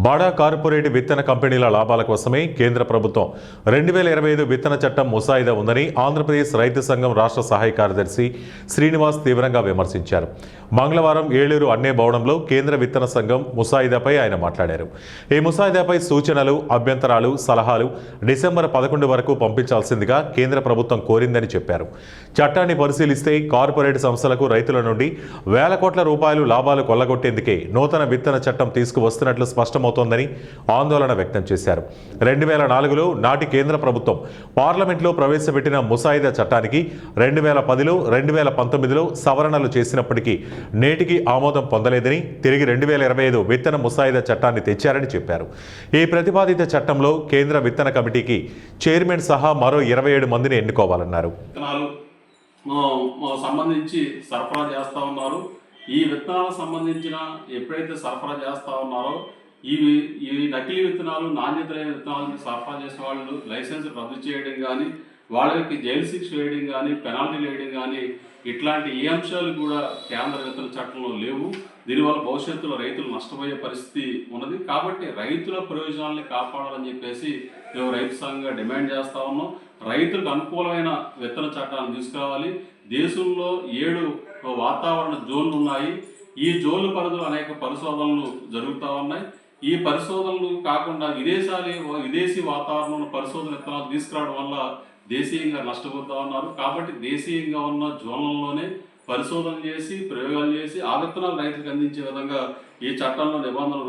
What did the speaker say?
బడా కార్పొరేట్ విత్తన కంపెనీల లాభాల కోసమే కేంద్ర ప్రభుత్వం 2025 విత్తన చట్టం ముసాయిదా ఉందని ఆంధ్రప్రదేశ్ రైతు సంఘం రాష్ట్ర సహాయ కార్యదర్శి శ్రీనివాస్ తీవ్రంగా విమర్శించారు. మంగళవారం ఏలూరు అన్నే భవనంలో కేంద్ర విత్తన సంఘం ముసాయిదాపై ఆయన మాట్లాడారు. ఈ ముసాయిదాపై సూచనలు, అభ్యంతరాలు, సలహాలు డిసెంబర్ 11 వరకు పంపించాల్సిందిగా కేంద్ర ప్రభుత్వం కోరిందని చెప్పారు. చట్టాన్ని పరిశీలిస్తే కార్పొరేట్ సంస్థలకు రైతుల నుండి వేల కోట్ల రూపాయలు లాభాలు కొల్లగొట్టేందుకే నూతన విత్తన చట్టం తీసుకువస్తున్నట్లు స్పష్టమవుతోందని ఆందోళన వ్యక్తం చేశారు. 2004లో నాటి కేంద్ర ప్రభుత్వం పార్లమెంట్లో ప్రవేశపెట్టిన ముసాయిదా చట్టానికి 2010లో 2019లో సవరణలు చేసినప్పటికీ నేటికి ఆమోదం పొందలేదని, తిరిగి 2025 విత్తన ముసాయిదా చట్టాన్ని తెచ్చారని చెప్పారు. ఈ ప్రతిపాదిత చట్టంలో కేంద్ర విత్తన కమిటీకి చైర్మన్ సహా మరో 27 మందిని ఎన్నుకోవాలన్నారు. సంబంధించి సరఫరా చేస్తూ ఉన్నారు. ఈ విత్తనాలకు సంబంధించిన ఎప్పుడైతే సరఫరా చేస్తూ ఉన్నారో ఈ నకిలీ విత్తనాలు, నాణ్యత లేని విత్తనాలను సరఫరా చేసే వాళ్ళు లైసెన్స్ రద్దు చేయడం కానీ, వాళ్ళకి జైలు శిక్ష వేయడం కానీ, పెనాల్టీలు వేయడం కానీ, ఇట్లాంటి ఏ అంశాలు కూడా కేంద్ర విత్తన చట్టంలో లేవు. దీనివల్ల భవిష్యత్తులో రైతులు నష్టపోయే పరిస్థితి ఉన్నది. కాబట్టి రైతుల ప్రయోజనాలని కాపాడాలని చెప్పేసి మేము రైతు సంఘంగా డిమాండ్ చేస్తూ ఉన్నాం. రైతులకు అనుకూలమైన విత్తన చట్టాలను తీసుకురావాలి. దేశంలో 7 వాతావరణ జోన్లు ఉన్నాయి. ఈ జోన్ల పరిధిలో అనేక పరిశోధనలు జరుగుతూ ఉన్నాయి. ఈ పరిశోధనలు కాకుండా విదేశీ వాతావరణంలో పరిశోధన విత్తనాలు తీసుకురావడం వల్ల దేశీయంగా నష్టపోతూ ఉన్నారు. కాబట్టి దేశీయంగా ఉన్న జోన్లలోనే పరిశోధన చేసి, ప్రయోగాలు చేసి ఆ విత్తనాలు రైతులకు అందించే విధంగా ఈ చట్టంలో నిబంధనలు